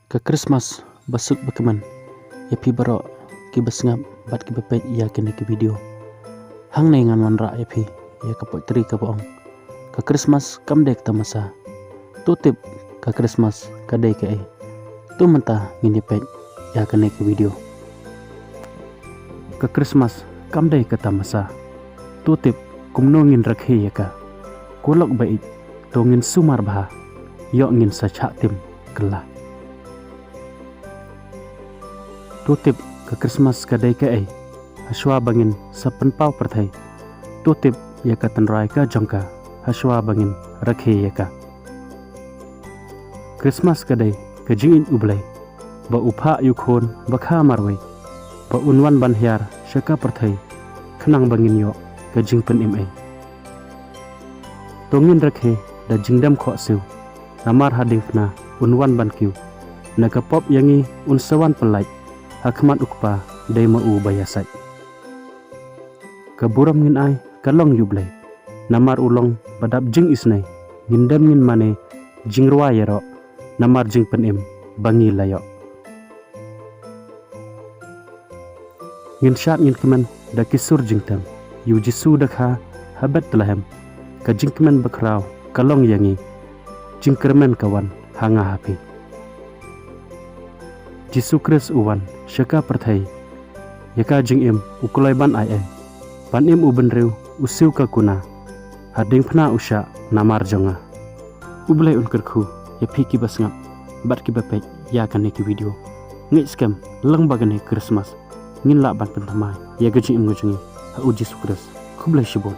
Ke Christmas basuk bekeman ya pi barok ki basngap bat ki bepet ya kene ki video hang nei ngan wan ra ya pi ya kapot tri ka boong ke Christmas kam dek tamasa tutip ke Christmas kadai ke ai tu mentah ngini pet ya kene ki video ke Christmas kam dai ka tamasa tutip kumno ngin rakhe ya ka kolok baik to ngin sumar bah yo ngin sachak tim kelah tutip ke Christmas kadai ke ai haswa bangin sapen pau perthai tutip ya ka tanrai ka jongka haswa bangin rakhe ya ka Christmas kadai ke jingin ublai ba upha yukhon ba kha marwai ba unwan ban hyar shaka perthai khnang bangin yo ke jingpen im ai tongin rakhe da jingdam kho siu namar hading khna unwan ban kiu na ka pop yangi unsawan pelai hakmat ukpa dai mau bayasai kaburam ngin ai kalong yublai namar ulong badap jing isnai ngindam ngin mane jingrwa yero namar jing penim bangi layo ngin syat ngin kemen da kisur jingtam yu jisu dakha habat telahem ka jing kemen bakrau kalong yangi jingkermen kawan hanga hapi Jisu Kris uwan syaka perthai yaka jing im ukulai ban ai ban im uben riu usiu ka kuna hading phna usha namar jonga ublai unkerkhu ya phiki basngap bat ki bapek ya kan ki video ngi scam lang bagane Christmas ngin la ban pentamai ya gaji im ngujungi ha uji Jisu Kris kublai shibon